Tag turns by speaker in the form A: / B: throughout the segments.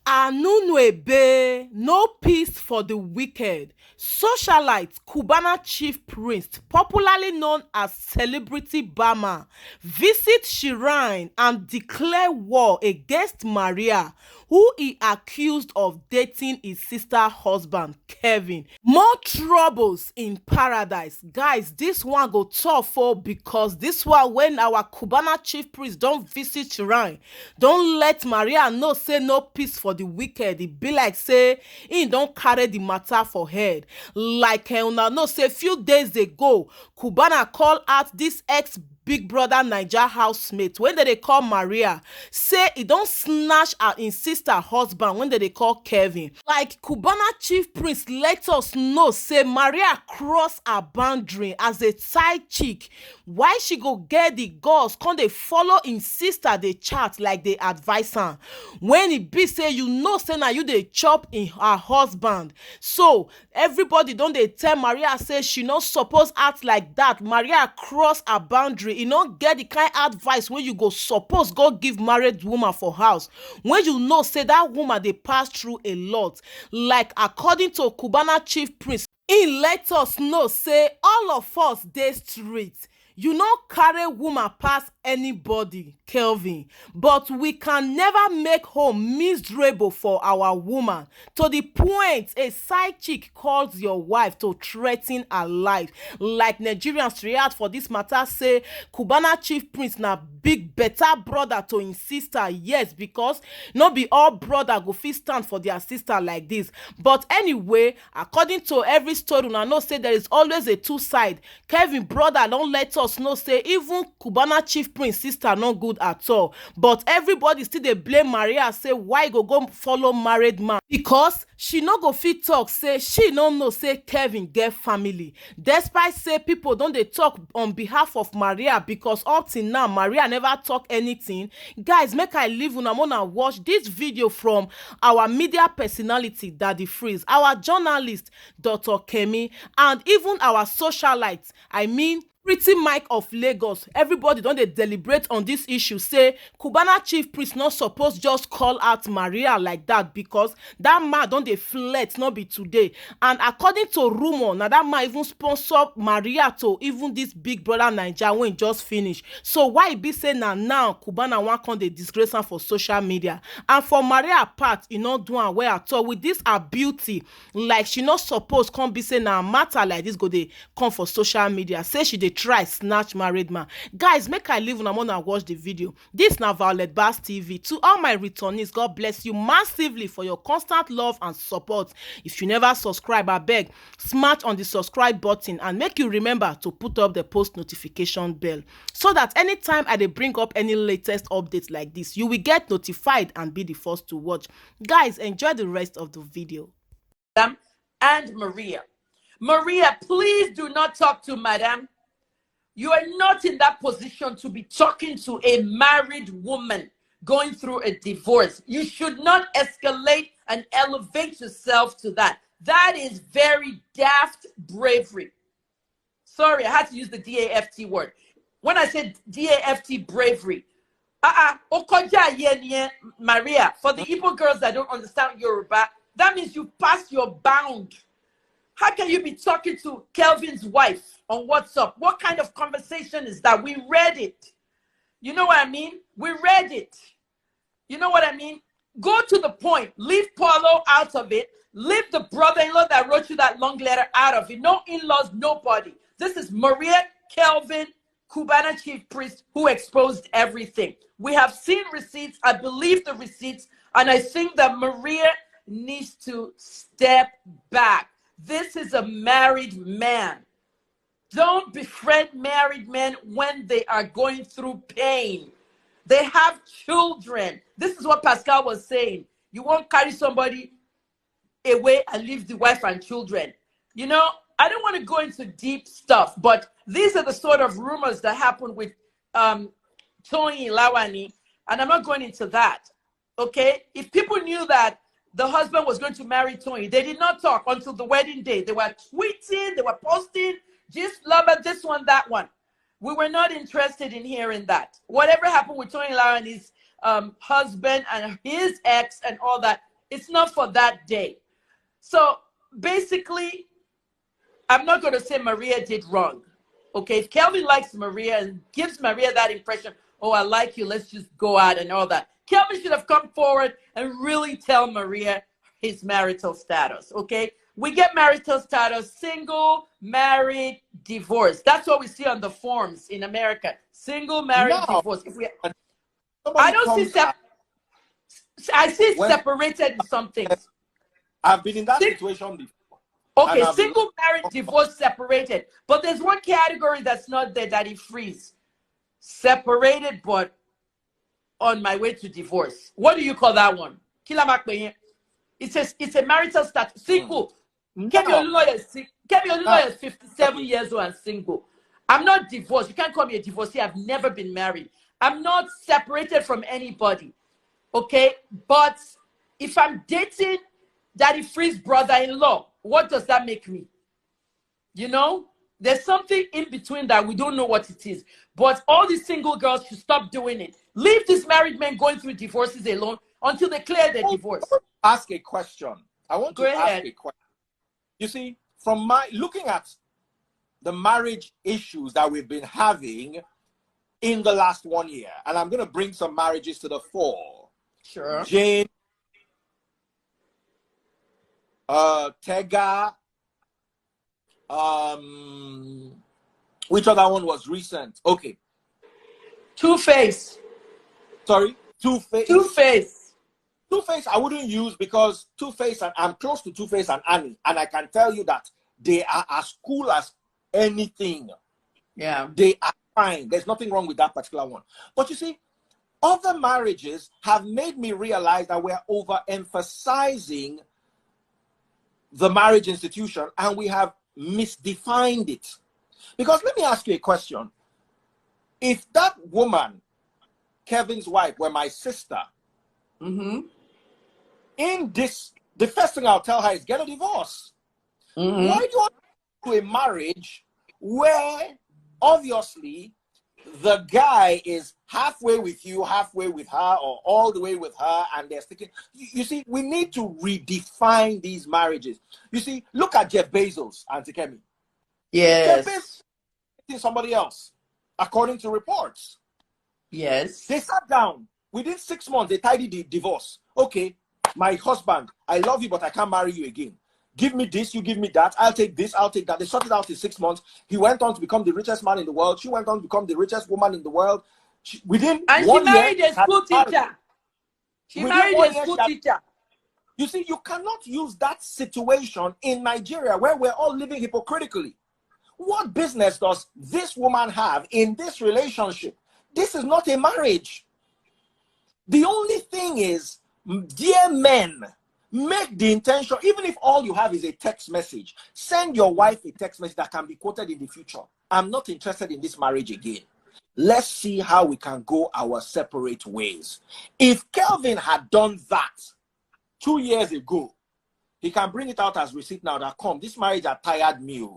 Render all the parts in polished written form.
A: Anunuebe, no peace for the wicked. Socialite Cubana Chiefpriest, popularly known as Celebrity Bama, visits Shi.Rine and declare war against Maria, who he accused of dating his sister husband, Kevin. More troubles in paradise. Guys, this one go tough because this one when our Cubana Chiefpriest don't visit Shi.Rine, don't let Maria know say no peace for the wicked. It be like say he don't carry the matter for head. Like una know say few days ago, Cubana call out this ex Big Brother Naija housemate when they call Maria, say he don't snatch her in sister husband when they call Kevin. Like Cubana Chiefpriest let us know say Maria cross her boundary as a side chick. Why she go get the girls come they follow in sister they chat like they advise her, when it be say you know say na you they chop in her husband. So everybody don't they tell Maria say she not suppose act like that. Maria cross her boundary. You not get the kind advice when you go suppose go give married woman for house when you know say that woman they pass through a lot. Like according to Cubana Chiefpriest, he let us know say all of us dey street. You not carry woman pass anybody, Kelvin, but we can never make home miserable for our woman to the point a side chick calls your wife to threaten her life. Like Nigerians react for this matter say Cubana Chiefpriest na big better brother to him sister. Yes, because not be all brother go fit stand for their sister like this. But anyway, according to every story, una know say there is always a two side. Kevin brother don't let us know say even Cubana Chiefpriest sister no good at all, but everybody still dey blame Maria say why go follow married man because she no go fit talk say she no know say Kevin get family, despite say people don dey talk on behalf of Maria because up till now Maria never talk anything. Guys, make I leave una watch this video from our media personality Daddy Freeze, our journalist Dr. Kemi, and even our socialite, I mean Pretty Mike of Lagos. Everybody don dey deliberate on this issue say Cubana Chiefpriest not suppose just call out Maria like that because that man don dey flirt not be today. And according to rumor, na that man even sponsor Maria to even this Big Brother Naija when just finish. So why e be say now Cubana wan come dey disgrace am for social media? And for Maria part, e no do am well at all with this her beauty. Like she not suppose come be say na matter like this go dey come for social media say she dey try snatch married man. Guys, make I leave una watch the video. This na Violet Bass TV. To all my returnees, God bless you massively for your constant love and support. If you never subscribe, abeg smash on the subscribe button and make you remember to put up the post notification bell so that anytime I dey bring up any latest updates like this, you will get notified and be the first to watch. Guys, enjoy the rest of the video.
B: And Maria, please do not talk to Madam. You are not in that position to be talking to a married woman going through a divorce. You should not escalate and elevate yourself to that. That is very daft bravery. Sorry, I had to use the DAFT word. When I said DAFT bravery, Maria, for the Igbo girls that don't understand Yoruba, that means you passed your bound. How can you be talking to Kelvin's wife on WhatsApp? What kind of conversation is that? We read it. You know what I mean? We read it. You know what I mean? Go to the point. Leave Paulo out of it. Leave the brother-in-law that wrote you that long letter out of it. No in-laws, nobody. This is Maria, Kelvin, Cubana Chiefpriest who exposed everything. We have seen receipts. I believe the receipts. And I think that Maria needs to step back. This is a married man. Don't befriend married men when they are going through pain. They have children. This is what Pascal was saying. You won't carry somebody away and leave the wife and children. You know, I don't want to go into deep stuff, but these are the sort of rumors that happened with Tony Lawani, and I'm not going into that. Okay? If people knew that the husband was going to marry Tony, they did not talk until the wedding day. They were tweeting, they were posting, just love it, this one, that one. We were not interested in hearing that. Whatever happened with Tony Lawani's husband and his ex and all that, It's not for that day. So basically, I'm not going to say Maria did wrong. Okay, if Kelvin likes Maria and gives Maria that impression, oh, I like you, let's just go out and all that, Kelvin should have come forward and really tell Maria his marital status. Okay, we get marital status: single, married, divorced. That's what we see on the forms in America: single, married,
C: Now,
B: divorced. If we, I
C: somebody
B: don't see
C: comes out,
B: I see it
C: when
B: separated in some things.
C: I've been in that
B: Sing-
C: situation before.
B: Okay,
C: And I've
B: single, married, divorced, separated. But there's one category that's not there that he frees. Separated, but on my way to divorce. What do you call that one? It's a marital status. Single. Kemi
C: now,
B: Oluloye is 57 years old and single. I'm not divorced. You can't call me a divorcee. I've never been married. I'm not separated from anybody. Okay? But if I'm dating Daddy Free's brother-in-law, what does that make me? You know? There's something in between that we don't know what it is. But all these single girls should stop doing it. Leave these married men going through divorces alone until they clear their divorce.
C: ask a question. I want
B: Go
C: to
B: ahead.
C: ask a question. You see, from my looking at the marriage issues that we've been having in the last 1 year, and I'm going to bring some marriages to the fore.
B: Sure.
C: Jane, Tega, which other one was recent? Okay,
B: Two-Face.
C: sorry, Two-Face.
B: Two-Face.
C: Two-Face I wouldn't use because Two-Face, and I'm close to Two-Face and Annie, and I can tell you that they are as cool as anything.
B: Yeah.
C: They are fine. There's nothing wrong with that particular one. But you see, other marriages have made me realize that we're overemphasizing the marriage institution and we have misdefined it. Because let me ask you a question. If that woman, Kevin's wife, were my sister,
B: Mm-hmm.
C: in this, the first thing I'll tell her is get a divorce.
B: Mm-hmm.
C: Why do you want to do a marriage where obviously the guy is halfway with you, halfway with her, or all the way with her, and they're sticking? You see, we need to redefine these marriages. You see, look at Jeff Bezos, Auntie Kemi. Jeff Bezos
B: Yes.
C: is somebody else, according to reports.
B: Yes.
C: They sat down. Within 6 months, they tidied the divorce. Okay, my husband, I love you, but I can't marry you again. Give me this, you give me that. I'll take this, I'll take that. They sorted out in 6 months. He went on to become the richest man in the world. She went on to become the richest woman in the world. Within
B: And she
C: 1 year,
B: married a school teacher. She
C: Within
B: married
C: 1
B: a
C: year,
B: school
C: she had-
B: teacher.
C: You see, you cannot use that situation in Nigeria where we're all living hypocritically. What business does this woman have in this relationship? This is not a marriage. The only thing is, dear men, make the intention, even if all you have is a text message, send your wife a text message that can be quoted in the future. I'm not interested in this marriage again. Let's see how we can go our separate ways. If Kelvin had done that 2 years ago, he can bring it out as receipt now that come, this marriage had tired me.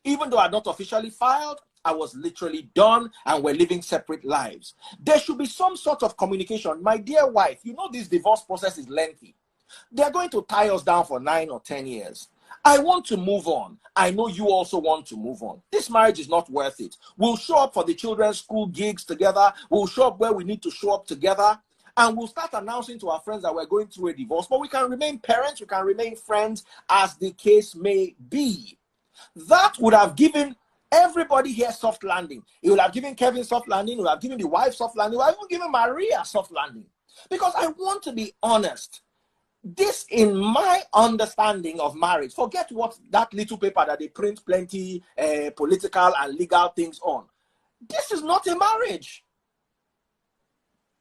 C: Even though I'm not officially filed, I was literally done and we're living separate lives. There should be some sort of communication. My dear wife, you know this divorce process is lengthy. They're going to tie us down for 9 or 10 years. I want to move on. I know you also want to move on. This marriage is not worth it. We'll show up for the children's school gigs together. We'll show up where we need to show up together. And we'll start announcing to our friends that we're going through a divorce. But we can remain parents. We can remain friends as the case may be. That would have given everybody here soft landing. It would have given Kevin soft landing. It would have given the wife soft landing. It would have even given Maria soft landing. Because I want to be honest. This, in my understanding of marriage, forget what that little paper that they print plenty political and legal things on. This is not a marriage.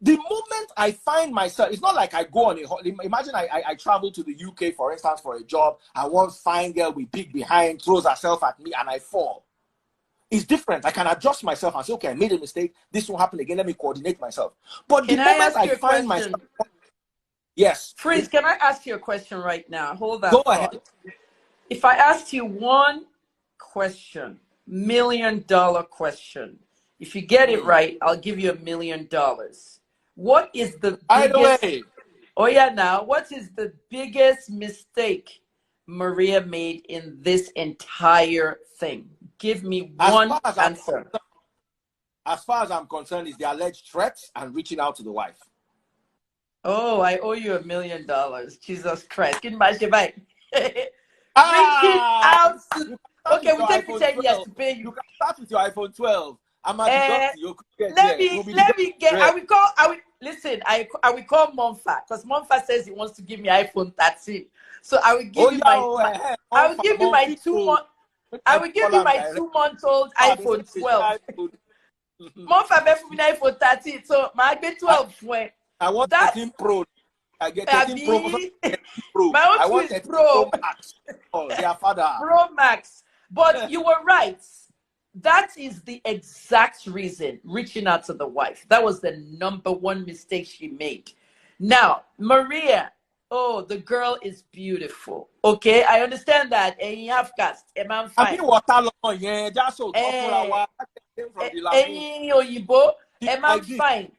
C: The moment I find myself, it's not like I go on imagine I travel to the UK, for instance, for a job, and one fine girl with big behind throws herself at me and I fall. It's different. I can adjust myself and say, okay, I made a mistake. This won't happen again. Let me coordinate myself. But the moment I find myself... Yes.
B: Freeze, can I ask you a question right now? Hold that
C: Go
B: thought.
C: ahead.
B: If I asked you one question, $1 million question, if you get it right, I'll give you $1 million. What is the biggest...
C: By the way,
B: Oh yeah, now what is the biggest mistake Maria made in this entire thing? Give me
C: As
B: one
C: far as I'm
B: answer.
C: concerned, as far as I'm concerned, is the alleged threats and reaching out to the wife.
B: Oh, I owe you $1 million. Jesus Christ. Give me my shebang. Reaching
C: Ah,
B: out
C: you
B: to...
C: can start
B: Okay,
C: with
B: we
C: your
B: take me
C: iPhone
B: 10 years
C: 12.
B: to pay
C: You
B: you.
C: can start with your iPhone 12. I'm a
B: Uh,
C: deduct. You could get
B: let
C: there. We'll
B: me
C: be
B: let me get.
C: deducting.
B: I will listen. I will call Monfa because Monfa says he wants to give me iPhone 13. So I will give
C: Oh
B: you
C: yeah,
B: my I will give you my 2 month. I will give you my 2-month-old iPhone 12. Monfa be for me iPhone 13. So my be 12 when
C: I want
B: that
C: 13 Pro. I get 13 Pro.
B: be
C: 13 Pro.
B: my
C: I
B: own
C: want
B: two is
C: 13
B: Pro.
C: Pro Max. Oh, their father.
B: Pro Max. But you were right. That is the exact reason reaching out to the wife. That was the number one mistake she made. Now, Maria, oh, the girl is beautiful. Okay, I understand that. And you have cast. And I'm
C: I mean,
B: fine.
C: what alone? Yeah, just so tough for a
B: Eh,
C: while. From the lagoon.
B: Oyibo, and I'm
C: Like this.
B: fine.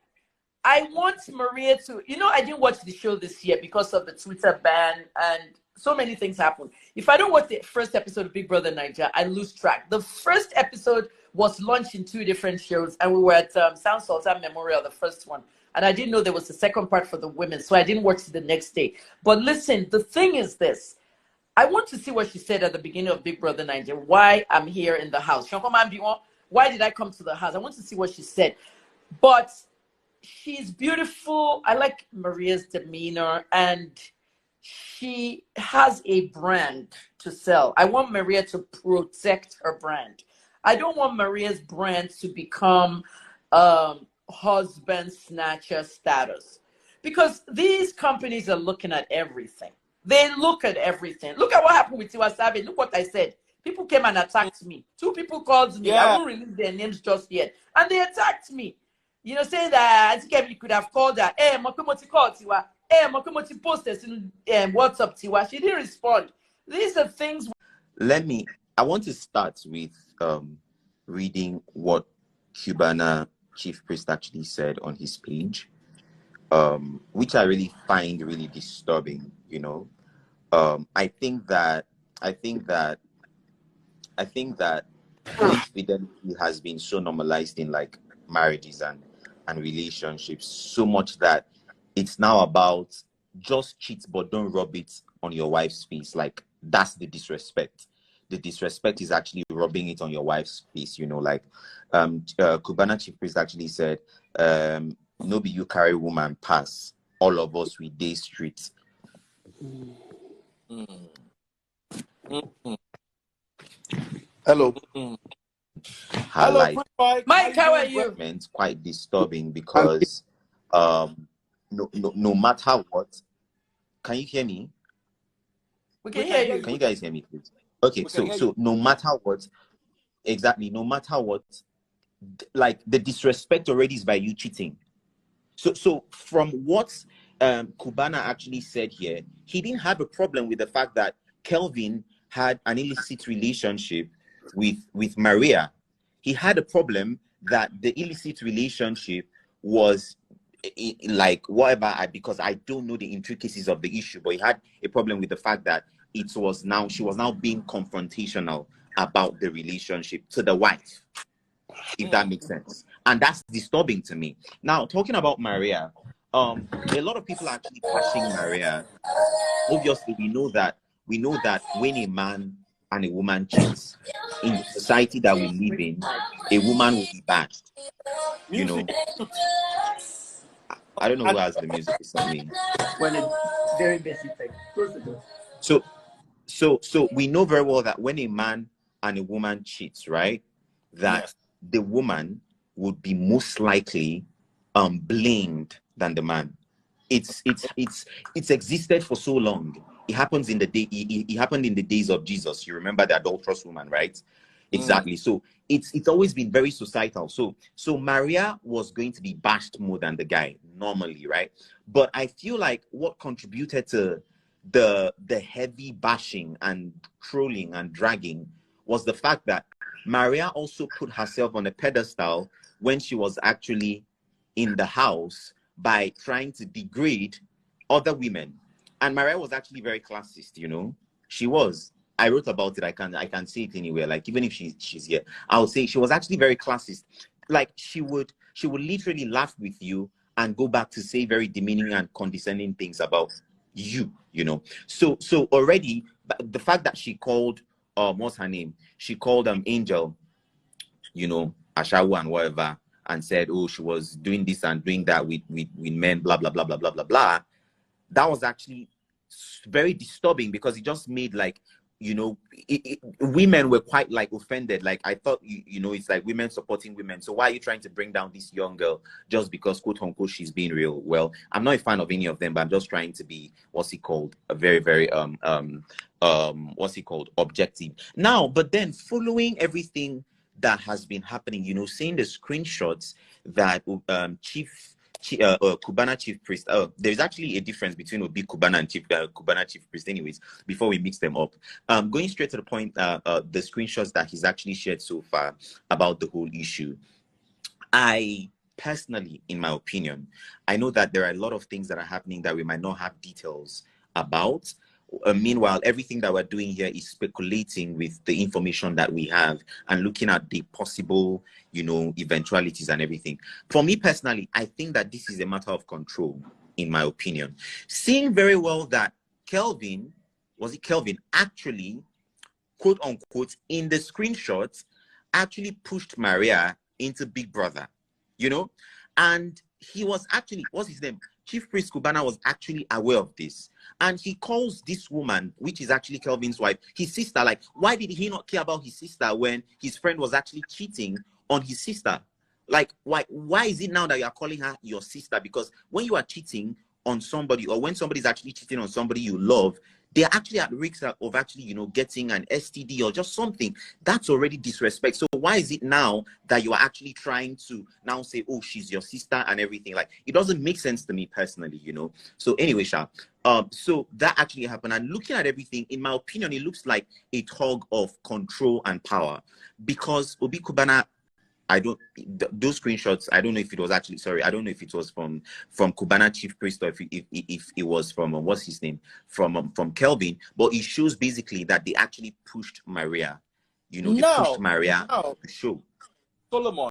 B: I want Maria to, I didn't watch the show this year because of the Twitter ban and so many things happened. If I don't watch the first episode of Big Brother Niger, I lose track. The first episode was launched in 2 different shows, and we were at Sound Sultan Memorial, the first one. And I didn't know there was a second part for the women, so I didn't watch it the next day. But listen, the thing is this. I want to see what she said at the beginning of Big Brother Niger, why I'm here in the house. Why did I come to the house? I want to see what she said. But she's beautiful. I like Maria's demeanor, and she has a brand to sell. I want Maria to protect her brand. I don't want Maria's brand to become husband snatcher status, because these companies are looking at everything. They look at everything. Look at what happened with Tiwa Savage. Look what I said. People came and attacked me. 2 people called me. I
C: Yeah.
B: won't release their names just yet. And they attacked me. Saying that I think you could have called her. Hey, Mokumoti called Tiwa. Hey, Mokumoti posted in WhatsApp Tiwa. She didn't respond. These are things.
D: I want to start with reading what Cubana Chiefpriest actually said on his page, which I really find really disturbing. I think that infidelity has been so normalized in like marriages and relationships, so much that it's now about just cheat but don't rub it on your wife's face. Like, that's the disrespect. The disrespect is actually rubbing it on your wife's face. Like Cubana Chiefpriest actually said, no be you carry woman pass, all of us we day street.
C: Hello. Hello,
D: Highlight.
B: Mike, how are you?
D: Quite disturbing because no matter what, can you hear me?
B: We can hear you.
D: Can you guys hear me, please? Okay, so no matter what, like the disrespect already is by you cheating. So from what Cubana actually said here, he didn't have a problem with the fact that Kelvin had an illicit relationship with Maria. He had a problem that the illicit relationship was like whatever, because I don't know the intricacies of the issue, but he had a problem with the fact that she was now being confrontational about the relationship to the wife, if that makes sense. And that's disturbing to me. Now, talking about Maria, a lot of people are actually bashing Maria. Obviously, we know that when a man and a woman cheats in the society that we live in, a woman will be bashed. I don't know who has the music. It's not me.
B: Well, it's very basic thing. Close the door.
D: So we know very well that when a man and a woman cheats, right, that the woman would be most likely blamed than the man. It's existed for so long. It happens in the day. It happened in the days of Jesus. You remember the adulterous woman, right? Exactly. So it's always been very societal. So Maria was going to be bashed more than the guy normally, right? But I feel like what contributed to the heavy bashing and trolling and dragging was the fact that Maria also put herself on a pedestal when she was actually in the house by trying to degrade other women. And Mariah was actually very classist, you know. She was. I wrote about it. I can say it anywhere. Like, even if she's here, I would say she was actually very classist. Like, she would literally laugh with you and go back to say very demeaning and condescending things about you, you know. So already the fact that she called what's her name? She called Angel, you know, Ashawu and whatever, and said, oh, she was doing this and doing that with men, blah blah blah blah blah blah blah. That was actually very disturbing, because it just made, like, you know, women were quite like offended. Like, I thought, you know, it's like women supporting women. So why are you trying to bring down this young girl just because, quote unquote, she's being real? Well, I'm not a fan of any of them, but I'm just trying to be, what's it called, a very, very what's it called, objective. Now, but then following everything that has been happening, you know, seeing the screenshots that Cubana Chiefpriest. There's actually a difference between Obi Cubana and Cubana Chiefpriest. Anyways, before we mix them up, going straight to the point, the screenshots that he's actually shared so far about the whole issue. I personally, in my opinion, I know that there are a lot of things that are happening that we might not have details about. Meanwhile, everything that we're doing here is speculating with the information that we have and looking at the possible, you know, eventualities and everything. For me personally, I think that this is a matter of control, in my opinion. Seeing very well that Kelvin actually, quote unquote, in the screenshots, actually pushed Maria into Big Brother, you know, and he was actually, what's his name? Chiefpriest Cubana was actually aware of this, and he calls this woman, which is actually Kelvin's wife, his sister. Like, why did he not care about his sister when his friend was actually cheating on his sister? Like, why is it now that you are calling her your sister? Because when you are cheating on somebody, or when somebody is actually cheating on somebody you love, they're actually at risk of actually, you know, getting an STD or just something. That's already disrespect. So why is it now that you are actually trying to now say, oh, she's your sister and everything? Like, it doesn't make sense to me personally, you know. So anyway, Sha, so that actually happened. And looking at everything, in my opinion, it looks like a tug of control and power, because Obi Cubana, those screenshots, I don't know if it was actually, sorry, I don't know if it was from Cubana Chiefpriest, or if it was from what's his name, from Kelvin, but it shows basically that they actually pushed Maria, you know, they pushed Maria to show.
C: Solomon,